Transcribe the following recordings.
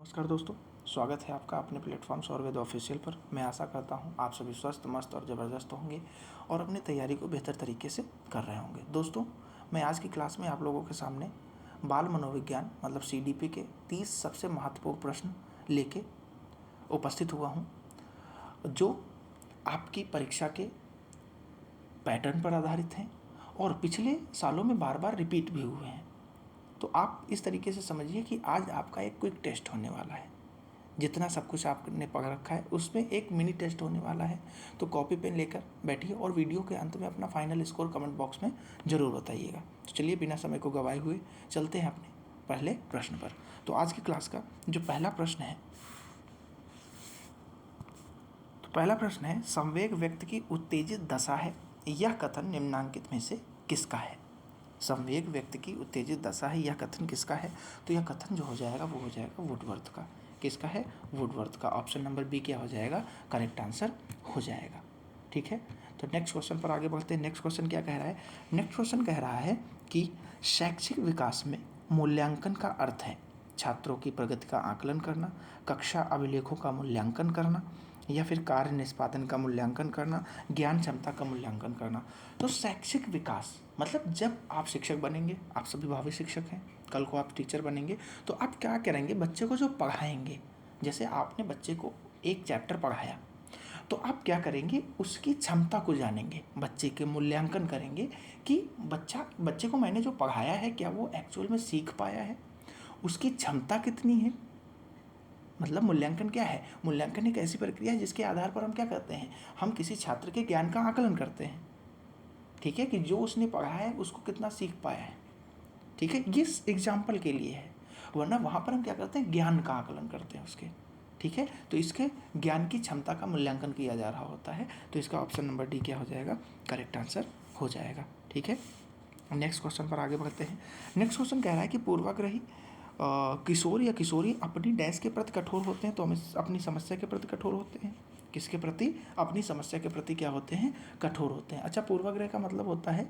नमस्कार दोस्तों, स्वागत है आपका अपने प्लेटफॉर्म सौरवेद ऑफिशियल पर। मैं आशा करता हूं आप सभी स्वस्थ, मस्त और ज़बरदस्त होंगे और अपनी तैयारी को बेहतर तरीके से कर रहे होंगे। दोस्तों, मैं आज की क्लास में आप लोगों के सामने बाल मनोविज्ञान मतलब CDP के 30 सबसे महत्वपूर्ण प्रश्न लेके उपस्थित हुआ हूँ, जो आपकी परीक्षा के पैटर्न पर आधारित हैं और पिछले सालों में बार बार रिपीट भी हुए हैं। तो आप इस तरीके से समझिए कि आज आपका एक क्विक टेस्ट होने वाला है। जितना सब कुछ आपने पढ़ रखा है उसमें एक मिनी टेस्ट होने वाला है। तो कॉपी पेन लेकर बैठिए और वीडियो के अंत में अपना फाइनल स्कोर कमेंट बॉक्स में ज़रूर बताइएगा। तो चलिए बिना समय को गवाए हुए चलते हैं अपने पहले प्रश्न पर। तो आज की क्लास का जो पहला प्रश्न है, संवेग व्यक्ति की उत्तेजित दशा है। यह कथन निम्नांकित में से किसका है? संवेग व्यक्ति की उत्तेजित दशा है, यह कथन किसका है? तो यह कथन जो हो जाएगा वो हो जाएगा वुडवर्थ का। किसका है? वुडवर्थ का। ऑप्शन नंबर बी क्या हो जाएगा? करेक्ट आंसर हो जाएगा। ठीक है, तो नेक्स्ट क्वेश्चन पर आगे बढ़ते हैं। नेक्स्ट क्वेश्चन क्या कह रहा है? नेक्स्ट क्वेश्चन कह रहा है कि शैक्षिक विकास में मूल्यांकन का अर्थ है छात्रों की प्रगति का आकलन करना, कक्षा अभिलेखों का मूल्यांकन करना, या फिर कार्य निष्पादन का मूल्यांकन करना, ज्ञान क्षमता का मूल्यांकन करना। तो शैक्षिक विकास मतलब जब आप शिक्षक बनेंगे, आप सभी भावी शिक्षक हैं, कल को आप टीचर बनेंगे, तो आप क्या करेंगे? बच्चे को जो पढ़ाएंगे, जैसे आपने बच्चे को एक चैप्टर पढ़ाया, तो आप क्या करेंगे? उसकी क्षमता को जानेंगे, बच्चे के मूल्यांकन करेंगे कि बच्चे को मैंने जो पढ़ाया है क्या वो एक्चुअल में सीख पाया है, उसकी क्षमता कितनी है। मतलब मूल्यांकन क्या है? मूल्यांकन एक ऐसी प्रक्रिया है जिसके आधार पर हम क्या करते हैं? हम किसी छात्र के ज्ञान का आकलन करते हैं। ठीक है, कि जो उसने पढ़ा है उसको कितना सीख पाया है। ठीक है, ये एग्जाम्पल के लिए है, वरना वहाँ पर हम क्या करते हैं? ज्ञान का आकलन करते हैं उसके। ठीक है, तो इसके ज्ञान की क्षमता का मूल्यांकन किया जा रहा होता है। तो इसका ऑप्शन नंबर डी क्या हो जाएगा? करेक्ट आंसर हो जाएगा। ठीक है, नेक्स्ट क्वेश्चन पर आगे बढ़ते हैं। नेक्स्ट क्वेश्चन कह रहा है कि पूर्वाग्रही किशोर या किशोरी अपनी डैश के प्रति कठोर होते हैं, तो हम अपनी समस्या के प्रति कठोर होते हैं। किसके प्रति? अपनी समस्या के प्रति क्या होते हैं? कठोर होते हैं। अच्छा, पूर्वाग्रह का मतलब होता है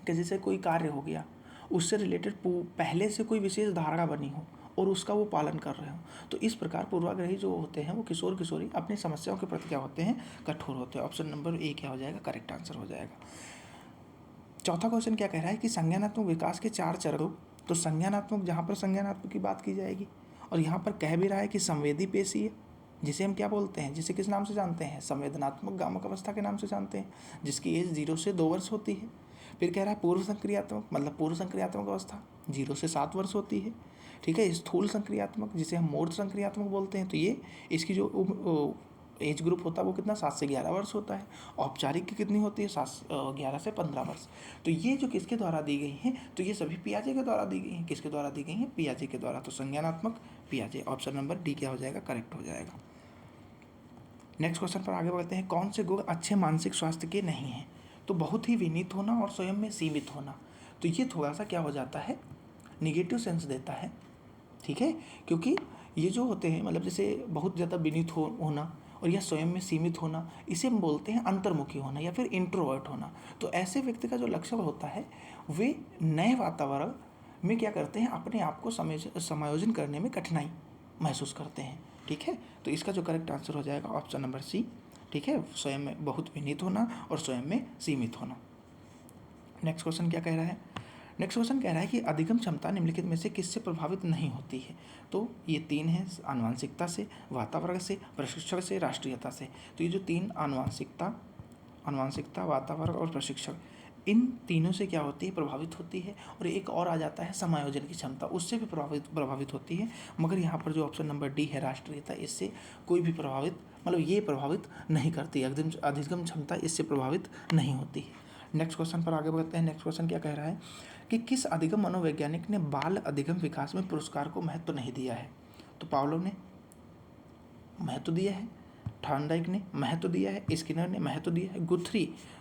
कि जैसे कोई कार्य हो गया, उससे रिलेटेड पहले से कोई विशेष धारणा बनी हो और उसका वो पालन कर रहे हो, तो इस प्रकार पूर्वाग्रही जो होते हैं वो किशोर किशोरी अपनी समस्याओं के प्रति क्या होते हैं? कठोर होते हैं। ऑप्शन नंबर ए क्या हो जाएगा? करेक्ट आंसर हो जाएगा। चौथा क्वेश्चन क्या कह रहा है कि संज्ञानात्मक विकास के 4 चरणों। तो संज्ञानात्मक, जहाँ पर संज्ञानात्मक की बात की जाएगी, और यहाँ पर कह भी रहा है कि संवेदी पेशी है, जिसे हम क्या बोलते हैं? जिसे किस नाम से जानते हैं? संवेदनात्मक गामक अवस्था के नाम से जानते हैं, जिसकी एज 0 से 2 वर्ष होती है। फिर कह रहा है पूर्व संक्रियात्मक, मतलब पूर्व संक्रियात्मक अवस्था 0 से 7 वर्ष होती है। ठीक है, स्थूल संक्रियात्मक, जिसे हम मूर्त संक्रियात्मक बोलते हैं, तो ये इसकी जो एज ग्रुप होता है वो कितना? 7 से 11 वर्ष होता है। औपचारिक की कितनी होती है? 11 से 15 वर्ष। तो ये जो किसके द्वारा दी गई हैं? तो ये सभी पियाजे के द्वारा दी गई हैं। किसके द्वारा दी गई हैं? पियाजे के द्वारा। तो संज्ञानात्मक पियाजे। ऑप्शन नंबर डी क्या हो जाएगा? करेक्ट हो जाएगा। नेक्स्ट क्वेश्चन पर आगे बढ़ते हैं। कौन से गुण अच्छे मानसिक स्वास्थ्य के नहीं हैं? तो बहुत ही विनीत होना और स्वयं में सीमित होना। तो ये थोड़ा सा क्या हो जाता है? निगेटिव सेंस देता है। ठीक है, क्योंकि ये जो होते हैं, मतलब जैसे बहुत ज़्यादा विनीत होना और या स्वयं में सीमित होना, इसे हम बोलते हैं अंतर्मुखी होना या फिर इंट्रोवर्ट होना। तो ऐसे व्यक्ति का जो लक्षण होता है, वे नए वातावरण में क्या करते हैं? अपने आप को समायोजन करने में कठिनाई महसूस करते हैं। ठीक है, तो इसका जो करेक्ट आंसर हो जाएगा ऑप्शन नंबर सी। ठीक है, स्वयं में बहुत विनीत होना और स्वयं में सीमित होना। नेक्स्ट क्वेश्चन क्या कह रहा है? नेक्स्ट क्वेश्चन कह रहा है कि अधिगम क्षमता निम्नलिखित में से किससे प्रभावित नहीं होती है? तो ये 3 हैं, आनुवंशिकता से, वातावरण से, प्रशिक्षण से, राष्ट्रीयता से। तो ये जो 3 आनुवंशिकता, वातावरण और प्रशिक्षण, इन तीनों से क्या होती है? प्रभावित होती है। और एक और आ जाता है समायोजन की क्षमता, उससे भी प्रभावित होती है। मगर यहाँ पर जो ऑप्शन नंबर डी है राष्ट्रीयता, इससे कोई भी प्रभावित, मतलब ये प्रभावित नहीं करती। अधिगम क्षमता इससे प्रभावित नहीं होती है। नेक्स्ट क्वेश्चन पर आगे बढ़ते हैं। नेक्स्ट क्वेश्चन क्या कह रहा है कि किस अधिगम मनोवैज्ञानिक ने बाल अधिगम विकास में पुरस्कार को महत्व नहीं दिया है? तो पावलोव ने महत्व दिया है, थॉर्नडाइक ने महत्व दिया है, स्किनर ने महत्व दिया है,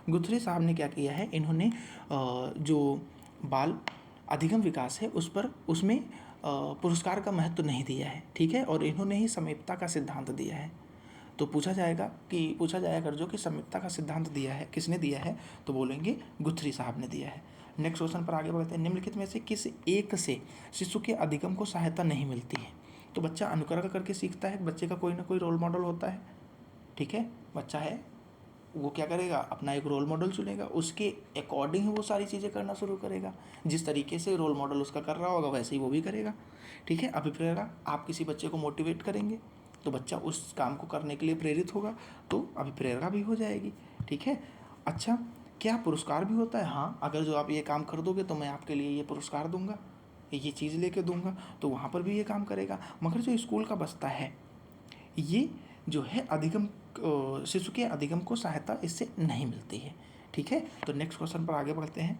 गुथरी साहब ने क्या किया है? इन्होंने जो बाल अधिगम विकास है उसमें पुरस्कार का महत्व नहीं दिया है। ठीक है, और इन्होंने ही समीपता का सिद्धांत दिया है। तो पूछा जाएगा अगर जो कि समीपता का सिद्धांत दिया है किसने दिया है? तो बोलेंगे गुथरी साहब ने दिया है। नेक्स्ट क्वेश्चन पर आगे बढ़ते हैं। निम्नलिखित में से किस एक से शिशु के अधिगम को सहायता नहीं मिलती है? तो बच्चा अनुकरण करके सीखता है, बच्चे का कोई ना कोई रोल मॉडल होता है, ठीक है। बच्चा है वो क्या करेगा, अपना एक रोल मॉडल चुनेगा, उसके अकॉर्डिंग वो सारी चीज़ें करना शुरू करेगा। जिस तरीके से रोल मॉडल उसका कर रहा होगा वैसे ही वो भी करेगा, ठीक है। अभिप्रेरणा, आप किसी बच्चे को मोटिवेट करेंगे तो बच्चा उस काम को करने के लिए प्रेरित होगा, तो अभिप्रेरणा भी हो जाएगी, ठीक है। अच्छा, क्या पुरस्कार भी होता है? हाँ, अगर जो आप ये काम कर दोगे तो मैं आपके लिए ये पुरस्कार दूंगा, ये चीज़ लेके दूंगा, तो वहाँ पर भी ये काम करेगा। मगर जो स्कूल का बस्ता है ये जो है अधिगम, शिशु के अधिगम को सहायता इससे नहीं मिलती है, ठीक है। तो नेक्स्ट क्वेश्चन पर आगे बढ़ते हैं।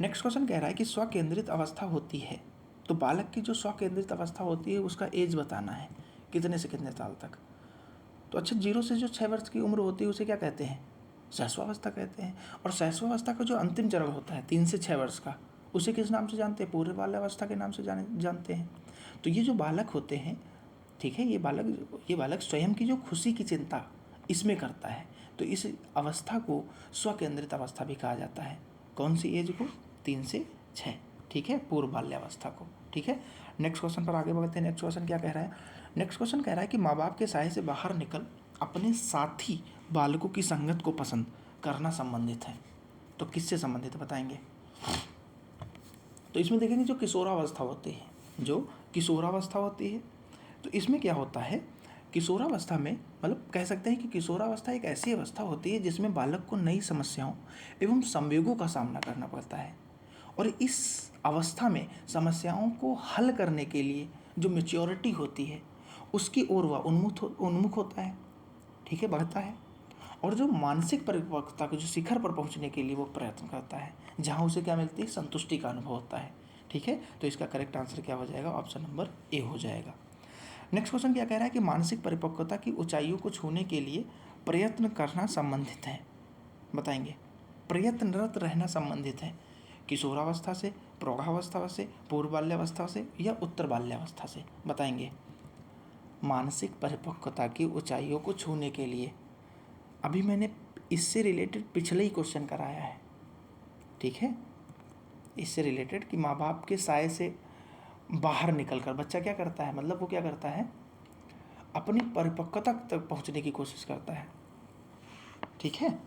नेक्स्ट क्वेश्चन कह रहा है कि स्वकेंद्रित अवस्था होती है, तो बालक की जो स्वकेंद्रित अवस्था होती है उसका एज बताना है, कितने से कितने साल तक। तो अच्छा, 0 से जो 6 वर्ष की उम्र होती है उसे क्या कहते हैं? शैशवावस्था कहते हैं। और शैशवावस्था का जो अंतिम चरण होता है 3 से 6 वर्ष का, उसे किस नाम से जानते हैं? पूर्व बाल्यावस्था के नाम से जानते हैं। तो ये जो बालक होते हैं, ठीक है, ये बालक स्वयं की जो खुशी की चिंता इसमें करता है, तो इस अवस्था को स्वकेंद्रित अवस्था भी कहा जाता है। कौन सी एज को? 3 से 6, ठीक है, पूर्व बाल्यावस्था को, ठीक है। नेक्स्ट क्वेश्चन पर आगे बढ़ते हैं। नेक्स्ट क्वेश्चन क्या कह रहा है? नेक्स्ट क्वेश्चन कह रहा है कि माँ बाप के साये से बाहर निकल अपने साथी बालकों की संगत को पसंद करना संबंधित है। तो किससे संबंधित बताएंगे? तो इसमें देखेंगे जो किशोरावस्था होती है, जो किशोरावस्था होती है, तो इसमें क्या होता है, किशोरावस्था में मतलब कह सकते हैं कि किशोरावस्था एक ऐसी अवस्था होती है जिसमें बालक को नई समस्याओं एवं संवेगों का सामना करना पड़ता है, और इस अवस्था में समस्याओं को हल करने के लिए जो मेच्योरिटी होती है उसकी ओर वह उन्मुख होता है, ठीक है, बढ़ता है। और जो मानसिक परिपक्वता के जो शिखर पर पहुंचने के लिए वो प्रयत्न करता है, जहां उसे क्या मिलती है? संतुष्टि का अनुभव होता है, ठीक है। तो इसका करेक्ट आंसर क्या हो जाएगा? ऑप्शन नंबर ए हो जाएगा। नेक्स्ट क्वेश्चन क्या कह रहा है कि मानसिक परिपक्वता की ऊंचाइयों को छूने के लिए प्रयत्न करना संबंधित है, बताएंगे। प्रयत्नरत रहना संबंधित है किशोरावस्था से, प्रौढ़ावस्था से, पूर्व बाल्यावस्था से या उत्तर बाल्यावस्था से, बताएंगे। मानसिक परिपक्वता की ऊंचाइयों को छूने के लिए, अभी मैंने इससे रिलेटेड पिछले ही क्वेश्चन कराया है, ठीक है, इससे रिलेटेड कि माँ बाप के साये से बाहर निकलकर बच्चा क्या करता है, मतलब वो क्या करता है, अपनी परिपक्वता तक पहुंचने की कोशिश करता है, ठीक है।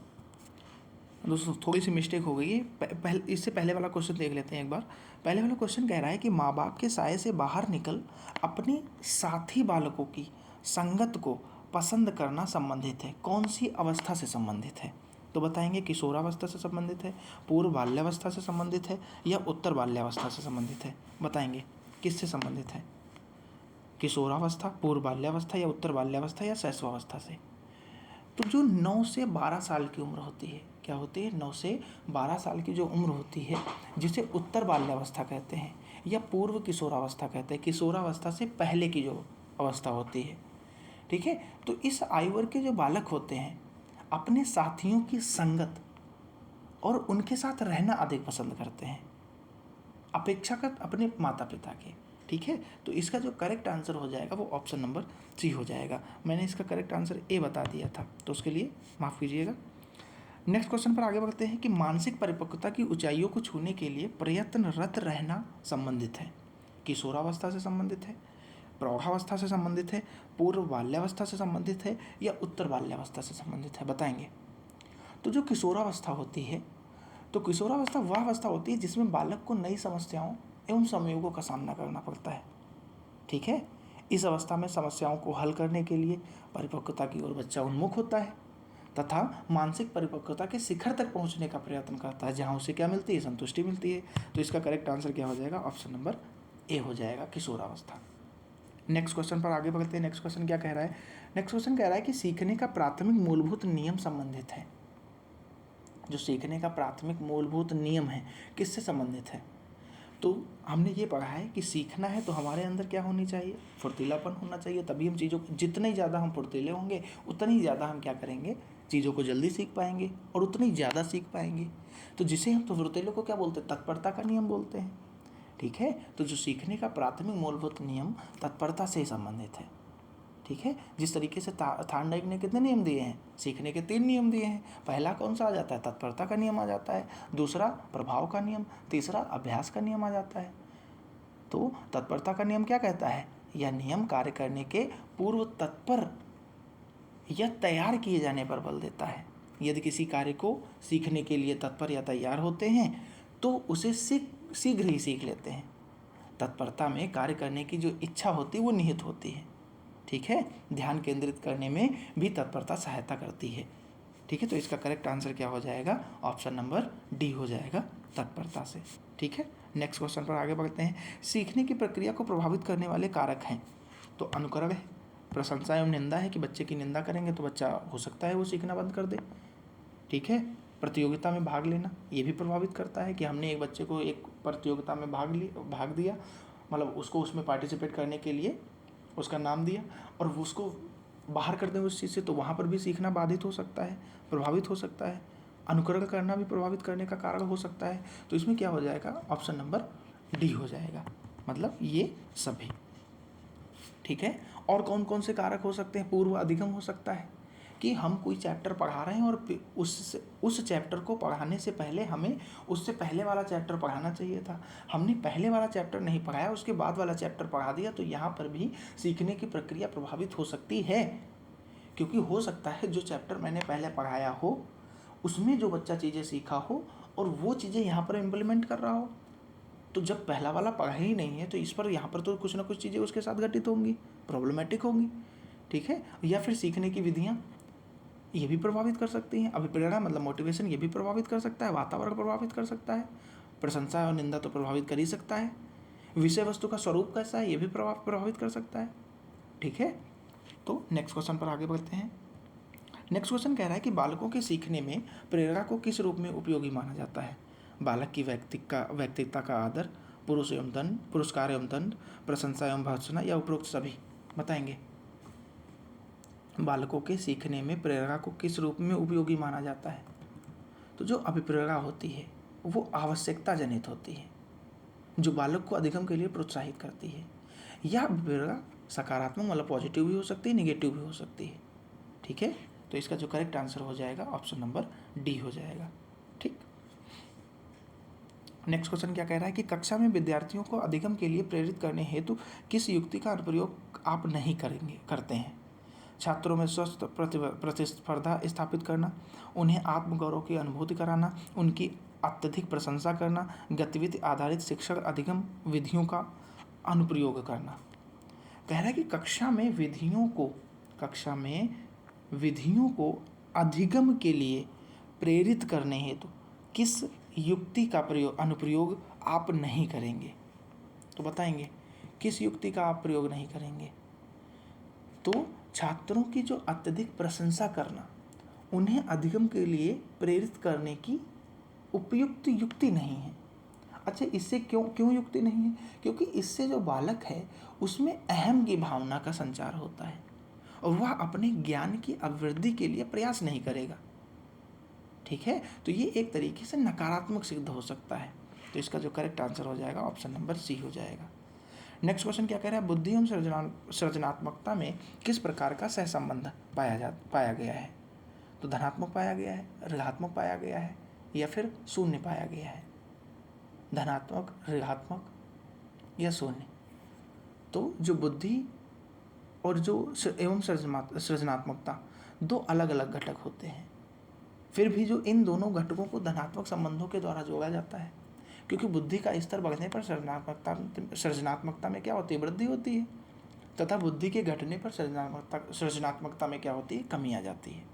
दोस्तों थोड़ी सी मिस्टेक हो गई है, इससे पहले वाला क्वेश्चन देख लेते हैं एक बार। पहले वाला क्वेश्चन कह रहा है कि माँ बाप के साये से बाहर निकल अपने साथी बालकों की संगत को पसंद करना संबंधित है। कौन सी अवस्था से संबंधित है? तो बताएंगे किशोरावस्था से संबंधित है, पूर्व बाल्यावस्था से संबंधित है या उत्तर बाल्यावस्था से संबंधित है, बताएंगे किससे संबंधित है? किशोरावस्था, पूर्व बाल्यावस्था या उत्तर बाल्यावस्था या शैशवावस्था से। तो जो 9 से 12 साल की उम्र होती है, क्या होती है? 9 से 12 साल की जो उम्र होती है जिसे उत्तर बाल्यावस्था कहते हैं या पूर्व किशोरावस्था कहते हैं, किशोरावस्था से पहले की जो अवस्था होती है, ठीक है। तो इस आयु वर्ग के जो बालक होते हैं अपने साथियों की संगत और उनके साथ रहना अधिक पसंद करते हैं अपेक्षाकृत अपने माता पिता के, ठीक है। तो इसका जो करेक्ट आंसर हो जाएगा वो ऑप्शन नंबर सी हो जाएगा। मैंने इसका करेक्ट आंसर ए बता दिया था, तो उसके लिए माफ़ कीजिएगा। नेक्स्ट क्वेश्चन पर आगे बढ़ते हैं कि मानसिक परिपक्वता की ऊंचाइयों को छूने के लिए प्रयत्नरत रहना संबंधित है, किशोरावस्था से संबंधित है, प्रौढ़ावस्था से संबंधित है, पूर्व बाल्यावस्था से संबंधित है या उत्तर बाल्यावस्था से संबंधित है, बताएंगे। तो जो किशोरावस्था होती है, तो किशोरावस्था वह अवस्था होती है जिसमें बालक को नई समस्याओं एवं संयोगों का सामना करना पड़ता है, ठीक है। इस अवस्था में समस्याओं को हल करने के लिए परिपक्वता की ओर बच्चा उन्मुख होता है तथा मानसिक परिपक्वता के शिखर तक पहुंचने का प्रयत्न करता है, जहां उसे क्या मिलती है? संतुष्टि मिलती है। तो इसका करेक्ट आंसर क्या हो जाएगा? ऑप्शन नंबर ए हो जाएगा, किशोरावस्था। नेक्स्ट क्वेश्चन पर आगे बढ़ते हैं। नेक्स्ट क्वेश्चन क्या कह रहा है? नेक्स्ट क्वेश्चन कह रहा है कि सीखने का प्राथमिक मूलभूत नियम संबंधित है। जो सीखने का प्राथमिक मूलभूत नियम है किससे संबंधित है? तो हमने ये पढ़ा है कि सीखना है तो हमारे अंदर क्या होनी चाहिए? फुर्तीलापन होना चाहिए, तभी हम चीज़ों को, जितने ज़्यादा हम फुर्तीले होंगे उतनी ही ज़्यादा हम क्या करेंगे? चीज़ों को जल्दी सीख पाएंगे और उतनी ज़्यादा सीख पाएंगे। तो जिसे हम तो फुर्तीले को क्या बोलते हैं? तत्परता का नियम बोलते हैं, ठीक है। तो जो सीखने का प्राथमिक मूलभूत नियम तत्परता से संबंधित है, ठीक है। जिस तरीके से थार्नडाइक ने कितने नियम दिए हैं? सीखने के 3 नियम दिए हैं। पहला कौन सा आ जाता है? तत्परता का नियम आ जाता है, दूसरा प्रभाव का नियम, तीसरा अभ्यास का नियम आ जाता है। तो तत्परता का नियम क्या कहता है? यह नियम कार्य करने के पूर्व तत्पर या तैयार किए जाने पर बल देता है। यदि किसी कार्य को सीखने के लिए तत्पर या तैयार होते हैं तो उसे शीघ्र ही सीख लेते हैं। तत्परता में कार्य करने की जो इच्छा होती है वो निहित होती है। ठीक है, ध्यान केंद्रित करने में भी तत्परता सहायता करती है। ठीक है, तो इसका करेक्ट आंसर क्या हो जाएगा? ऑप्शन नंबर डी हो जाएगा, तत्परता से। ठीक है, नेक्स्ट क्वेश्चन पर आगे बढ़ते हैं। सीखने की प्रक्रिया को प्रभावित करने वाले कारक हैं। तो अनुकरण है, प्रशंसा एवं निंदा है कि बच्चे की निंदा करेंगे तो बच्चा हो सकता है वो सीखना बंद कर दे। ठीक है, प्रतियोगिता में भाग लेना ये भी प्रभावित करता है कि हमने एक बच्चे को एक प्रतियोगिता में भाग दिया, मतलब उसको उसमें पार्टिसिपेट करने के लिए उसका नाम दिया और उसको बाहर कर दें उस चीज़ से, तो वहाँ पर भी सीखना बाधित हो सकता है, प्रभावित हो सकता है। अनुकरण करना भी प्रभावित करने का कारण हो सकता है। तो इसमें क्या हो जाएगा? ऑप्शन नंबर डी हो जाएगा, मतलब ये सभी। ठीक है, और कौन कौन से कारक हो सकते हैं? पूर्व अधिगम हो सकता है कि हम कोई चैप्टर पढ़ा रहे हैं और उस चैप्टर को पढ़ाने से पहले हमें उससे पहले वाला चैप्टर पढ़ाना चाहिए था। हमने पहले वाला चैप्टर नहीं पढ़ाया, उसके बाद वाला चैप्टर पढ़ा दिया, तो यहाँ पर भी सीखने की प्रक्रिया प्रभावित हो सकती है। क्योंकि हो सकता है जो चैप्टर मैंने पहले पढ़ाया हो उसमें जो बच्चा चीज़ें सीखा हो और वो चीज़ें यहाँ पर इम्प्लीमेंट कर रहा हो, तो जब पहला वाला पढ़ा ही नहीं है तो इस पर यहाँ पर तो कुछ ना कुछ चीज़ें उसके साथ घटित होंगी, प्रॉब्लमेटिक होंगी। ठीक है, या फिर सीखने की विधियाँ ये भी प्रभावित कर सकती हैं। अभिप्रेरणा मतलब मोटिवेशन ये भी प्रभावित कर सकता है, वातावरण प्रभावित कर सकता है, प्रशंसा और निंदा तो प्रभावित कर ही सकता है, विषय वस्तु का स्वरूप कैसा है ये भी प्रभावित कर सकता है। ठीक है, तो नेक्स्ट क्वेश्चन पर आगे बढ़ते हैं। नेक्स्ट क्वेश्चन कह रहा है कि बालकों के सीखने में प्रेरणा को किस रूप में उपयोगी माना जाता है? बालक की व्यक्तित्व का आदर, पुरस्कार एवं दंड, प्रशंसा एवं भर्त्सना या उपरोक्त सभी? बताएंगे। बालकों के सीखने में प्रेरणा को किस रूप में उपयोगी माना जाता है? तो जो अभिप्रेरणा होती है वो आवश्यकता जनित होती है, जो बालक को अधिगम के लिए प्रोत्साहित करती है। यह अभिप्रेरणा सकारात्मक मतलब पॉजिटिव भी हो सकती है, निगेटिव भी हो सकती है। ठीक है, तो इसका जो करेक्ट आंसर हो जाएगा ऑप्शन नंबर डी हो जाएगा। ठीक, नेक्स्ट क्वेश्चन क्या कह रहा है कि कक्षा में विद्यार्थियों को अधिगम के लिए प्रेरित करने हेतु किस युक्ति का प्रयोग आप नहीं करते हैं? छात्रों में स्वस्थ प्रतिस्पर्धा स्थापित करना, उन्हें आत्मगौरव की अनुभूति कराना, उनकी अत्यधिक प्रशंसा करना, गतिविधि आधारित शिक्षण अधिगम विधियों का अनुप्रयोग करना। कह रहा है कि कक्षा में विधियों को अधिगम के लिए प्रेरित करने हेतु किस युक्ति का अनुप्रयोग आप नहीं करेंगे? तो बताएंगे किस युक्ति का आप प्रयोग नहीं करेंगे? तो छात्रों की जो अत्यधिक प्रशंसा करना, उन्हें अधिगम के लिए प्रेरित करने की उपयुक्त युक्ति नहीं है। अच्छा, इससे क्यों युक्ति नहीं है? क्योंकि इससे जो बालक है उसमें अहम की भावना का संचार होता है और वह अपने ज्ञान की अभिवृद्धि के लिए प्रयास नहीं करेगा। ठीक है, तो ये एक तरीके से नकारात्मक सिद्ध हो सकता है। तो इसका जो करेक्ट आंसर हो जाएगा ऑप्शन नंबर सी हो जाएगा। नेक्स्ट क्वेश्चन क्या कह रहा है? बुद्धि एवं सृजनात्मकता में किस प्रकार का सहसंबंध पाया गया है? तो धनात्मक पाया गया है, ऋणात्मक पाया गया है या फिर शून्य पाया गया है? धनात्मक, ऋणात्मक या शून्य? तो जो बुद्धि और जो एवं सृजनात्मकता दो अलग अलग घटक होते हैं, फिर भी जो इन दोनों घटकों को धनात्मक संबंधों के द्वारा जोड़ा जाता है, क्योंकि बुद्धि का स्तर बढ़ने पर सृजनात्मकता में क्या होती है? वृद्धि होती है, तथा बुद्धि के घटने पर सृजनात्मकता में क्या होती है? कमी आ जाती है।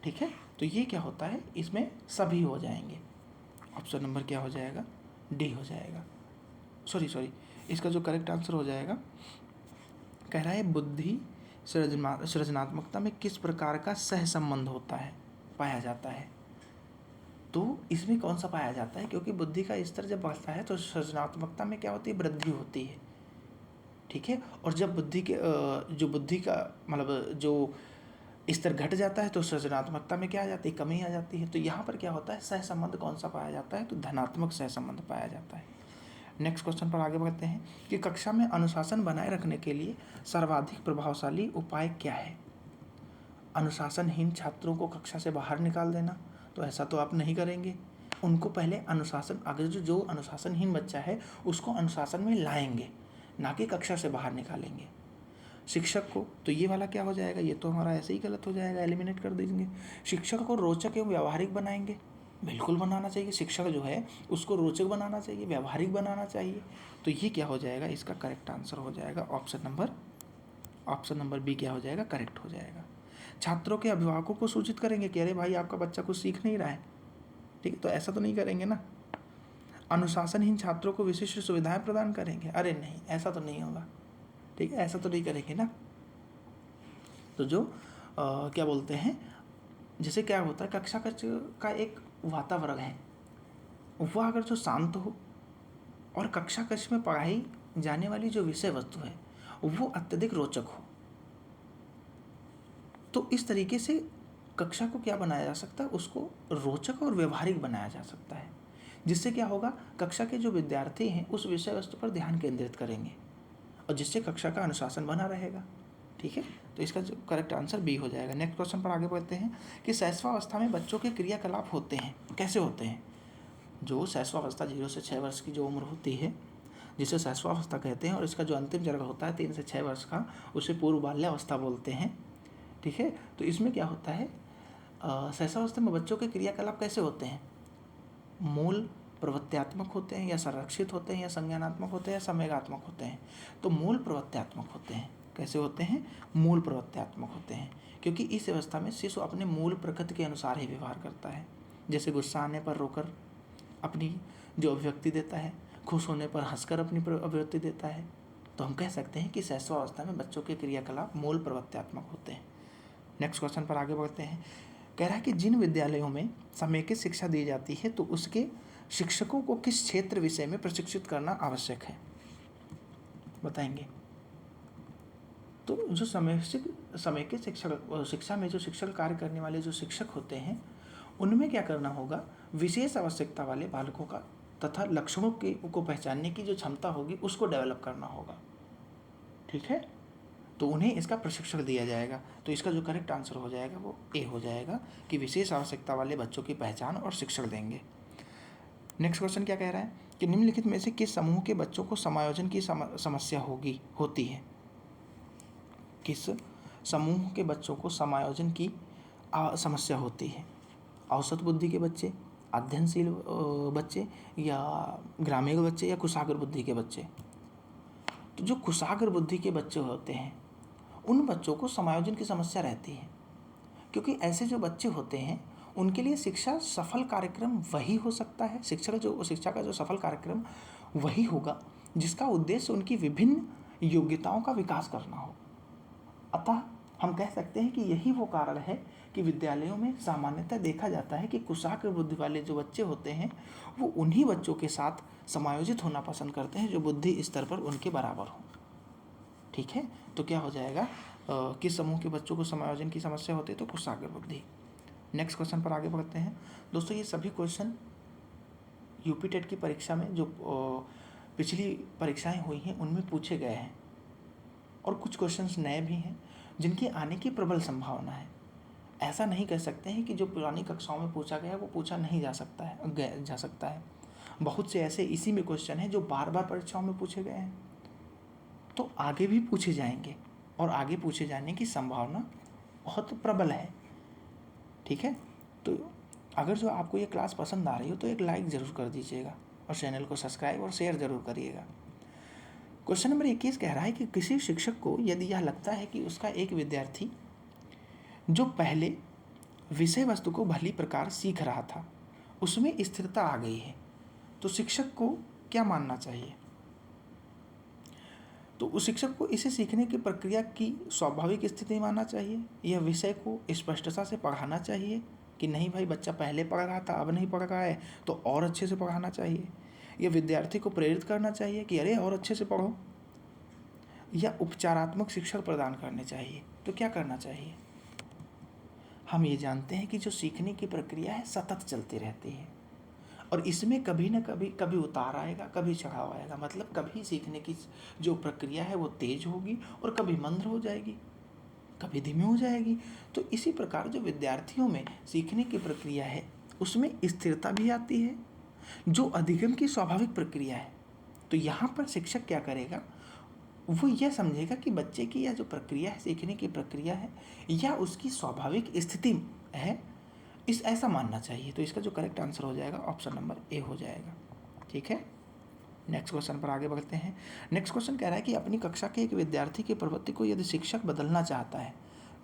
ठीक है, तो ये क्या होता है? इसमें सभी हो जाएंगे। ऑप्शन नंबर क्या हो जाएगा? डी हो जाएगा। सॉरी, इसका जो करेक्ट आंसर हो जाएगा, कह रहा है बुद्धि सृजनात्मकता में किस प्रकार का सहसंबंध होता है, पाया जाता है? तो इसमें कौन सा पाया जाता है? क्योंकि बुद्धि का स्तर जब बढ़ता है तो सृजनात्मकता में क्या होती है? वृद्धि होती है। ठीक है, और जब बुद्धि का मतलब जो स्तर घट जाता है तो सृजनात्मकता में क्या आ जाती है? कमी आ जाती है। तो यहाँ पर क्या होता है? सहसंबंध कौन सा पाया जाता है? तो धनात्मक सहसंबंध पाया जाता है। नेक्स्ट क्वेश्चन पर आगे बढ़ते हैं कि कक्षा में अनुशासन बनाए रखने के लिए सर्वाधिक प्रभावशाली उपाय क्या है? अनुशासनहीन छात्रों को कक्षा से बाहर निकाल देना, तो ऐसा तो आप नहीं करेंगे। उनको पहले अनुशासन, अगर जो अनुशासनहीन बच्चा है उसको अनुशासन में लाएंगे, ना कि कक्षा से बाहर निकालेंगे। शिक्षक को तो ये वाला क्या हो जाएगा, ये तो हमारा ऐसे ही गलत हो जाएगा, एलिमिनेट कर देंगे। शिक्षक को रोचक एवं व्यावहारिक बनाएंगे, बिल्कुल बनाना चाहिए। शिक्षक जो है उसको रोचक बनाना चाहिए, व्यावहारिक बनाना चाहिए। तो ये क्या हो जाएगा, इसका करेक्ट आंसर हो जाएगा ऑप्शन नंबर बी क्या हो जाएगा, करेक्ट हो जाएगा। छात्रों के अभिभावकों को सूचित करेंगे कि अरे भाई आपका बच्चा कुछ सीख नहीं रहा है, ठीक है, तो ऐसा तो नहीं करेंगे ना। अनुशासनहीन छात्रों को विशिष्ट सुविधाएं प्रदान करेंगे, अरे नहीं ऐसा तो नहीं होगा, ठीक है, ऐसा तो नहीं करेंगे ना। तो जो क्या बोलते हैं, जैसे क्या होता है, कक्षा का एक वातावरण है, वह अगर जो शांत हो और कक्षा कक्ष में पढ़ाई जाने वाली जो विषय वस्तु है वो अत्यधिक रोचक हो, तो इस तरीके से कक्षा को क्या बनाया जा सकता है, उसको रोचक और व्यवहारिक बनाया जा सकता है, जिससे क्या होगा, कक्षा के जो विद्यार्थी हैं उस विषय वस्तु पर ध्यान केंद्रित करेंगे और जिससे कक्षा का अनुशासन बना रहेगा। ठीक है, तो इसका जो करेक्ट आंसर बी हो जाएगा। नेक्स्ट क्वेश्चन पर आगे बढ़ते हैं कि शैशवावस्था में बच्चों के क्रियाकलाप होते हैं, कैसे होते हैं। जो शैशवावस्था 0 से 6 वर्ष की जो उम्र होती है जिसे शैशवावस्था कहते हैं, और इसका जो अंतिम चरण होता है 3 से 6 वर्ष का, उसे पूर्व बाल्यावस्था बोलते हैं। ठीक है, तो इसमें क्या होता है, शैशवावस्था में बच्चों के क्रियाकलाप कैसे होते हैं, मूल प्रवृत्त्यात्मक होते हैं या संरक्षित होते हैं या संज्ञानात्मक होते हैं या संवेगात्मक होते हैं। तो मूल प्रवृत्त्यात्मक होते हैं। कैसे होते हैं, मूल प्रवृत्त्यात्मक होते हैं, क्योंकि इस अवस्था में शिशु अपने मूल प्रकृति के अनुसार ही व्यवहार करता है। जैसे गुस्सा आने पर रोकर अपनी जो अभिव्यक्ति देता है, खुश होने पर हंसकर अपनी अभिव्यक्ति देता है। तो हम कह सकते हैं कि शैशवावस्था में बच्चों के क्रियाकलाप मूल प्रवृत्त्यात्मक होते हैं। नेक्स्ट क्वेश्चन पर आगे बढ़ते हैं। कह रहा है कि जिन विद्यालयों में समेकित शिक्षा दी जाती है तो उसके शिक्षकों को किस क्षेत्र विषय में प्रशिक्षित करना आवश्यक है, बताएंगे। तो जो समेकित शिक्षा में जो शिक्षण कार्य करने वाले जो शिक्षक होते हैं उनमें क्या करना होगा, विशेष आवश्यकता वाले बालकों का तथा लक्षणों को पहचानने की जो क्षमता होगी उसको डेवलप करना होगा। ठीक है, तो उन्हें इसका प्रशिक्षण दिया जाएगा। तो इसका जो करेक्ट आंसर हो जाएगा वो ए हो जाएगा कि विशेष आवश्यकता वाले बच्चों की पहचान और शिक्षण देंगे। नेक्स्ट क्वेश्चन क्या कह रहा है कि निम्नलिखित में से किस समूह के बच्चों को समायोजन की समस्या होती है। किस समूह के बच्चों को समायोजन की समस्या होती है, औसत बुद्धि के बच्चे, अध्ययनशील बच्चे, या ग्रामीण बच्चे, या कुशाग्र बुद्धि के बच्चे। तो जो कुशाग्र बुद्धि के बच्चे होते हैं उन बच्चों को समायोजन की समस्या रहती है, क्योंकि ऐसे जो बच्चे होते हैं उनके लिए शिक्षा सफल कार्यक्रम वही हो सकता है, शिक्षा का जो सफल कार्यक्रम वही होगा जिसका उद्देश्य उनकी विभिन्न योग्यताओं का विकास करना हो। अतः हम कह सकते हैं कि यही वो कारण है कि विद्यालयों में सामान्यतः देखा जाता है कि कुशाग्र बुद्धि वाले जो बच्चे होते हैं वो उन्हीं बच्चों के साथ समायोजित होना पसंद करते हैं जो बुद्धि स्तर पर उनके बराबर हो। ठीक है, तो क्या हो जाएगा, किस समूह के बच्चों को समायोजन की समस्या होती है, तो कुशाग्र बुद्धि। नेक्स्ट क्वेश्चन पर आगे बढ़ते हैं। दोस्तों ये सभी क्वेश्चन यूपी टेट की परीक्षा में जो पिछली परीक्षाएं हुई हैं उनमें पूछे गए हैं, और कुछ क्वेश्चंस नए भी हैं जिनके आने की प्रबल संभावना है। ऐसा नहीं कह सकते हैं कि जो पुरानी कक्षाओं में पूछा गया है वो पूछा नहीं जा सकता है। बहुत से ऐसे इसी में क्वेश्चन हैं जो बार बार परीक्षाओं में पूछे गए हैं, तो आगे भी पूछे जाएंगे और आगे पूछे जाने की संभावना बहुत प्रबल है। ठीक है, तो अगर जो आपको ये क्लास पसंद आ रही हो तो एक लाइक ज़रूर कर दीजिएगा और चैनल को सब्सक्राइब और शेयर ज़रूर करिएगा। क्वेश्चन नंबर 21 कह रहा है कि किसी शिक्षक को यदि यह लगता है कि उसका एक विद्यार्थी जो पहले विषय वस्तु को भली प्रकार सीख रहा था उसमें स्थिरता आ गई है, तो शिक्षक को क्या मानना चाहिए। तो उस शिक्षक को इसे सीखने की प्रक्रिया की स्वाभाविक स्थिति मानना चाहिए, यह विषय को स्पष्टता से पढ़ाना चाहिए कि नहीं भाई बच्चा पहले पढ़ रहा था अब नहीं पढ़ रहा है तो और अच्छे से पढ़ाना चाहिए, यह विद्यार्थी को प्रेरित करना चाहिए कि अरे और अच्छे से पढ़ो, या उपचारात्मक शिक्षा प्रदान करने चाहिए। तो क्या करना चाहिए। हम ये जानते हैं कि जो सीखने की प्रक्रिया है सतत चलती रहती है और इसमें कभी न कभी उतार आएगा, कभी चढ़ाव आएगा, मतलब कभी सीखने की जो प्रक्रिया है वो तेज होगी और कभी मंद हो जाएगी, कभी धीमी हो जाएगी। तो इसी प्रकार जो विद्यार्थियों में सीखने की प्रक्रिया है उसमें स्थिरता भी आती है, जो अधिगम की स्वाभाविक प्रक्रिया है। तो यहाँ पर शिक्षक क्या करेगा, वो यह समझेगा कि बच्चे की यह जो प्रक्रिया है, सीखने की प्रक्रिया है, या उसकी स्वाभाविक स्थिति है, इस ऐसा मानना चाहिए। तो इसका जो करेक्ट आंसर हो जाएगा ऑप्शन नंबर ए हो जाएगा। ठीक है, नेक्स्ट क्वेश्चन पर आगे बढ़ते हैं। नेक्स्ट क्वेश्चन कह रहा है कि अपनी कक्षा के एक विद्यार्थी की प्रवृत्ति को यदि शिक्षक बदलना चाहता है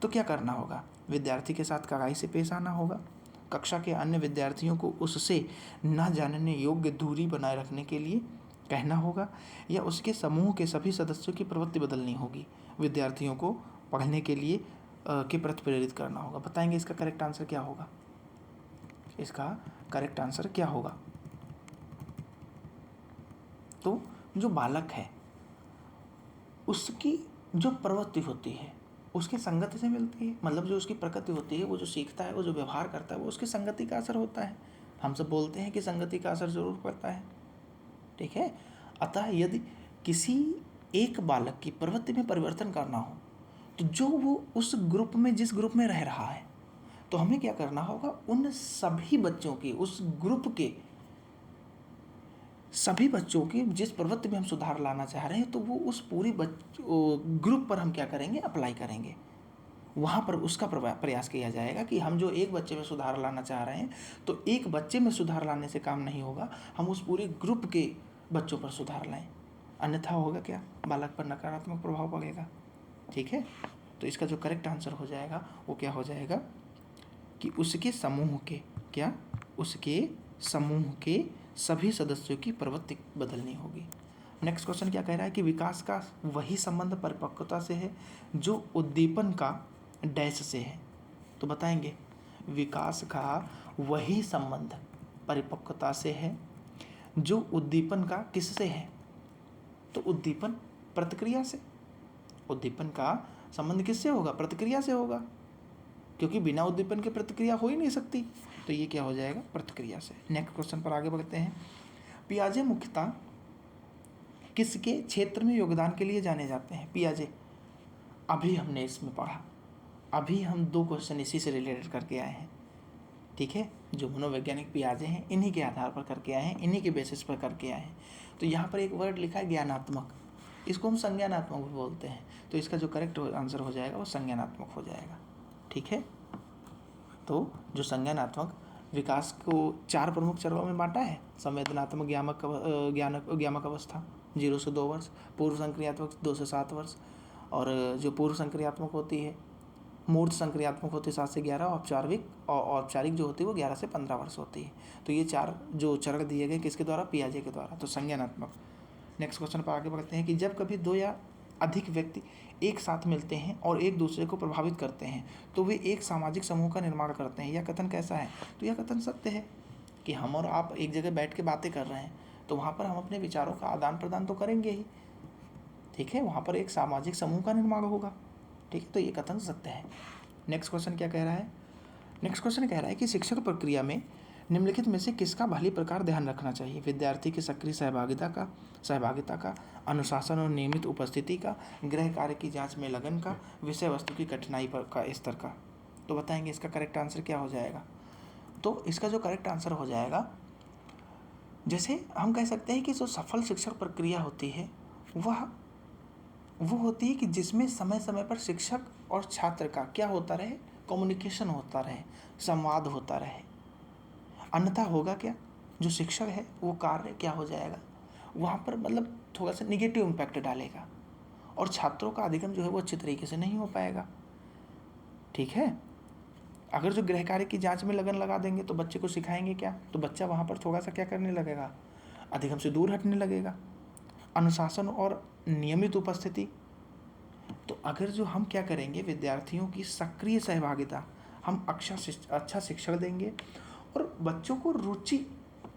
तो क्या करना होगा। विद्यार्थी के साथ कड़ाई से पेश आना होगा, कक्षा के अन्य विद्यार्थियों को उससे न जानने योग्य दूरी बनाए रखने के लिए कहना होगा, या उसके समूह के सभी सदस्यों की प्रवृत्ति बदलनी होगी, विद्यार्थियों को पढ़ने के लिए के प्रति प्रेरित करना होगा। बताएंगे इसका करेक्ट आंसर क्या होगा। इसका करेक्ट आंसर क्या होगा, तो जो बालक है उसकी जो प्रवृत्ति होती है उसकी संगति से मिलती है, मतलब जो उसकी प्रकृति होती है, वो जो सीखता है, वो जो व्यवहार करता है, वो उसकी संगति का असर होता है। हम सब बोलते हैं कि संगति का असर जरूर पड़ता है। ठीक है, अतः यदि किसी एक बालक की प्रवृत्ति में परिवर्तन करना हो तो जो वो उस ग्रुप में, जिस ग्रुप में रह रहा है, तो हमें क्या करना होगा, उन सभी बच्चों की, उस ग्रुप के सभी बच्चों की जिस प्रवृत्ति में हम सुधार लाना चाह रहे हैं, तो वो उस पूरी ग्रुप पर हम क्या करेंगे, अप्लाई करेंगे। वहाँ पर उसका प्रयास किया जाएगा कि हम जो एक बच्चे में सुधार लाना चाह रहे हैं, तो एक बच्चे में सुधार लाने से काम नहीं होगा, हम उस पूरे ग्रुप के बच्चों पर सुधार लाएं, अन्यथा होगा क्या, बालक पर नकारात्मक प्रभाव पड़ेगा। ठीक है, तो इसका जो करेक्ट आंसर हो जाएगा वो क्या हो जाएगा कि उसके समूह के, क्या, उसके समूह के सभी सदस्यों की प्रवृत्ति बदलनी होगी। नेक्स्ट क्वेश्चन क्या कह रहा है कि विकास का वही संबंध परिपक्वता से है जो उद्दीपन का डैश से है। तो बताएंगे, विकास का वही संबंध परिपक्वता से है जो उद्दीपन का किससे है, तो उद्दीपन प्रतिक्रिया से। उद्दीपन का संबंध किससे होगा, प्रतिक्रिया से होगा, क्योंकि बिना उद्दीपन के प्रतिक्रिया हो ही नहीं सकती। तो ये क्या हो जाएगा, प्रतिक्रिया से। नेक्स्ट क्वेश्चन पर आगे बढ़ते हैं। पियाजे मुख्यतः किसके क्षेत्र में योगदान के लिए जाने जाते हैं। पियाजे, अभी हमने इसमें पढ़ा, अभी हम 2 क्वेश्चन इसी से रिलेटेड करके आए हैं। ठीक है, जो मनोवैज्ञानिक पियाजे हैं इन्हीं के आधार पर करके आए हैं, इन्हीं के बेसिस पर करके आए हैं। तो यहाँ पर एक वर्ड लिखा है ज्ञानात्मक, इसको हम संज्ञानात्मक भी बोलते हैं। तो इसका जो करेक्ट आंसर हो जाएगा वो संज्ञानात्मक हो जाएगा। ठीक है, तो जो संज्ञानात्मक विकास को 4 प्रमुख चरणों में बांटा है। संवेदनात्मक ज्ञानक अवस्था 0 से 2 वर्ष, पूर्व संक्रियात्मक 2 से 7 वर्ष, और जो पूर्व संक्रियात्मक होती है, मूर्त संक्रियात्मक होती है 7 से 11, औपचारिक जो होती है वो 11 से 15 वर्ष होती है। तो ये 4 जो चरण दिए गए किसके द्वारा, पियाजे के द्वारा। तो संज्ञानात्मक। नेक्स्ट क्वेश्चन पर आगे बढ़ते हैं कि जब कभी 2 या अधिक व्यक्ति एक साथ मिलते हैं और एक दूसरे को प्रभावित करते हैं तो वे एक सामाजिक समूह का निर्माण करते हैं। यह कथन कैसा है, तो यह कथन सत्य है कि हम और आप एक जगह बैठ के बातें कर रहे हैं तो वहाँ पर हम अपने विचारों का आदान प्रदान तो करेंगे ही। ठीक है, वहाँ पर एक सामाजिक समूह का निर्माण होगा। ठीक है, तो ये कथन सत्य है। नेक्स्ट क्वेश्चन क्या कह रहा है, नेक्स्ट क्वेश्चन कह रहा है कि शिक्षक प्रक्रिया में निम्नलिखित में से किसका भली प्रकार ध्यान रखना चाहिए। विद्यार्थी की सक्रिय सहभागिता का, अनुशासन और नियमित उपस्थिति का, गृह कार्य की जांच में लगन का, विषय वस्तु की कठिनाई पर का स्तर का। तो बताएंगे इसका करेक्ट आंसर क्या हो जाएगा। तो इसका जो करेक्ट आंसर हो जाएगा, जैसे हम कह सकते हैं कि जो सफल शिक्षक प्रक्रिया होती है वो होती है कि जिसमें समय समय पर शिक्षक और छात्र का क्या होता रहे, कम्युनिकेशन होता रहे, संवाद होता रहे। अन्यथा होगा क्या, जो शिक्षक है वो कार्य क्या हो जाएगा, वहाँ पर मतलब थोड़ा सा निगेटिव इम्पैक्ट डालेगा और छात्रों का अधिगम जो है वो अच्छी तरीके से नहीं हो पाएगा। ठीक है, अगर जो गृह कार्य की जांच में लगन लगा देंगे तो बच्चे को सिखाएंगे क्या, तो बच्चा वहाँ पर थोड़ा सा क्या करने लगेगा, अधिगम से दूर हटने लगेगा। अनुशासन और नियमित उपस्थिति, तो अगर जो हम क्या करेंगे, विद्यार्थियों की सक्रिय सहभागिता, हम अच्छा शिक्षण देंगे और बच्चों को रुचि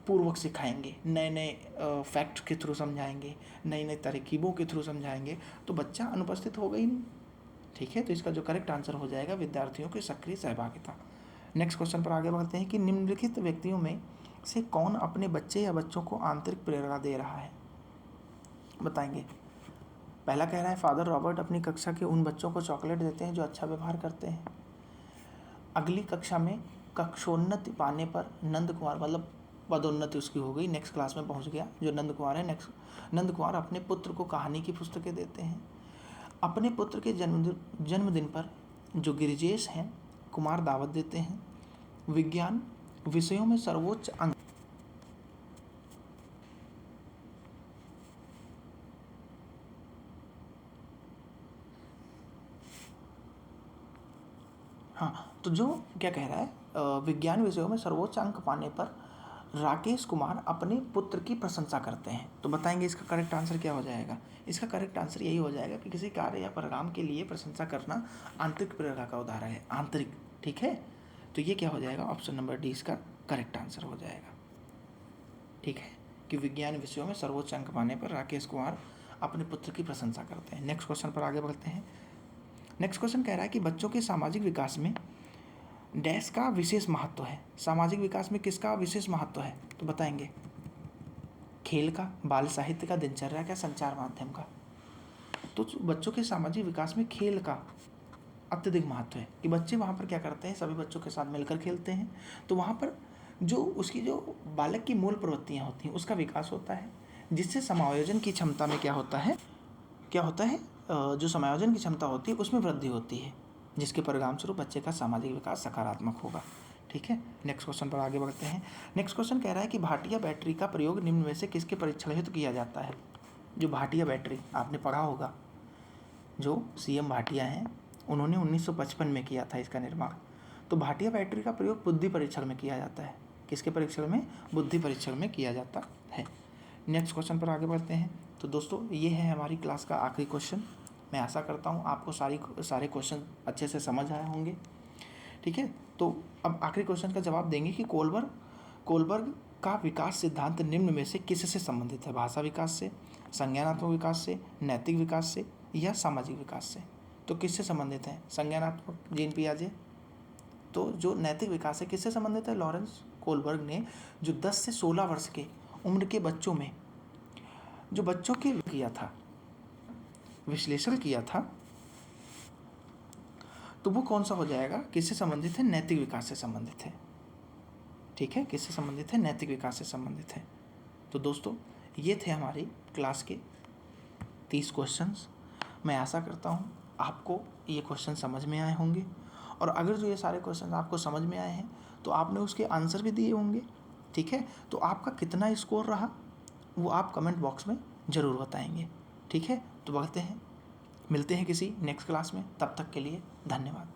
पूर्वक सिखाएंगे, नए नए फैक्ट के थ्रू समझाएंगे, नई नई तरकीबों के थ्रू समझाएंगे, तो बच्चा अनुपस्थित होगा ही नहीं। ठीक है, तो इसका जो करेक्ट आंसर हो जाएगा विद्यार्थियों की सक्रिय सहभागिता। नेक्स्ट क्वेश्चन पर आगे बढ़ते हैं कि निम्नलिखित व्यक्तियों में से कौन अपने बच्चे या बच्चों को आंतरिक प्रेरणा दे रहा है। बताएंगे, पहला कह रहा है फादर रॉबर्ट अपनी कक्षा के उन बच्चों को चॉकलेट देते हैं जो अच्छा व्यवहार करते हैं। अगली कक्षा में कक्षोन्नति पाने पर नंद कुमार, मतलब पदोन्नति उसकी हो गई, नेक्स्ट क्लास में पहुंच गया, जो नंद कुमार है, नंद कुमार अपने पुत्र को कहानी की पुस्तकें देते हैं। अपने पुत्र के जन्मदिन पर जो गिरिजेश हैं कुमार दावत देते हैं। विज्ञान विषयों में सर्वोच्च अंक, हाँ, तो जो क्या कह रहा है, विज्ञान विषयों में सर्वोच्च अंक पाने पर राकेश कुमार अपने पुत्र की प्रशंसा करते हैं। तो बताएंगे इसका करेक्ट आंसर क्या हो जाएगा। इसका करेक्ट आंसर यही हो जाएगा कि किसी कार्य या परिणाम के लिए प्रशंसा करना आंतरिक प्रेरणा का उदाहरण है, आंतरिक। ठीक है, तो ये क्या हो जाएगा, ऑप्शन नंबर डी इसका करेक्ट आंसर हो जाएगा। ठीक है, कि विज्ञान विषयों में सर्वोच्च अंक पाने पर राकेश कुमार अपने पुत्र की प्रशंसा करते हैं। नेक्स्ट क्वेश्चन पर आगे बढ़ते हैं। नेक्स्ट क्वेश्चन कह रहा है कि बच्चों के सामाजिक विकास में डैश का विशेष महत्व है। सामाजिक विकास में किसका विशेष महत्व है, तो बताएंगे। खेल का, बाल साहित्य का, दिनचर्या का, संचार माध्यम का। तो बच्चों के सामाजिक विकास में खेल का अत्यधिक महत्व है कि बच्चे वहाँ पर क्या करते हैं, सभी बच्चों के साथ मिलकर खेलते हैं, तो वहाँ पर जो उसकी जो बालक की मूल प्रवृत्तियाँ होती हैं उसका विकास होता है, जिससे समायोजन की क्षमता में क्या होता है, जो समायोजन की क्षमता होती है उसमें वृद्धि होती है, जिसके परिणाम स्वरूप बच्चे का सामाजिक विकास सकारात्मक होगा। ठीक है, नेक्स्ट क्वेश्चन पर आगे बढ़ते हैं। नेक्स्ट क्वेश्चन कह रहा है कि भाटिया बैटरी का प्रयोग निम्न में से किसके परीक्षण हेतु किया जाता है। जो भाटिया बैटरी आपने पढ़ा होगा, जो सीएम भाटिया हैं उन्होंने 1955 में किया था इसका निर्माण। तो भाटिया बैटरी का प्रयोग बुद्धि परीक्षण में किया जाता है। किसके परीक्षण में, बुद्धि परीक्षण में किया जाता है। नेक्स्ट क्वेश्चन पर आगे बढ़ते हैं। तो दोस्तों ये है हमारी क्लास का आखिरी क्वेश्चन। मैं आशा करता हूँ आपको सारे क्वेश्चन अच्छे से समझ आए होंगे। ठीक है, तो अब आखिरी क्वेश्चन का जवाब देंगे कि कोलबर्ग का विकास सिद्धांत निम्न में से किससे संबंधित है। भाषा विकास से, संज्ञानात्मक विकास से, नैतिक विकास से या सामाजिक विकास से। तो किससे संबंधित है, संज्ञानात्मक जीन पियाजे। तो जो नैतिक विकास है किससे संबंधित है, लॉरेंस कोलबर्ग ने जो 10 से 16 वर्ष के उम्र के बच्चों में जो बच्चों के किया था, विश्लेषण किया था, तो वो कौन सा हो जाएगा, किससे संबंधित है, नैतिक विकास से संबंधित है। ठीक है, किससे संबंधित है, नैतिक विकास से संबंधित है। तो दोस्तों ये थे हमारी क्लास के 30 क्वेश्चंस। मैं आशा करता हूँ आपको ये क्वेश्चन समझ में आए होंगे, और अगर जो ये सारे क्वेश्चन आपको समझ में आए हैं तो आपने उसके आंसर भी दिए होंगे। ठीक है, तो आपका कितना स्कोर रहा वो आप कमेंट बॉक्स में ज़रूर बताएंगे। ठीक है, तो मिलते हैं किसी नेक्स्ट क्लास में। तब तक के लिए धन्यवाद।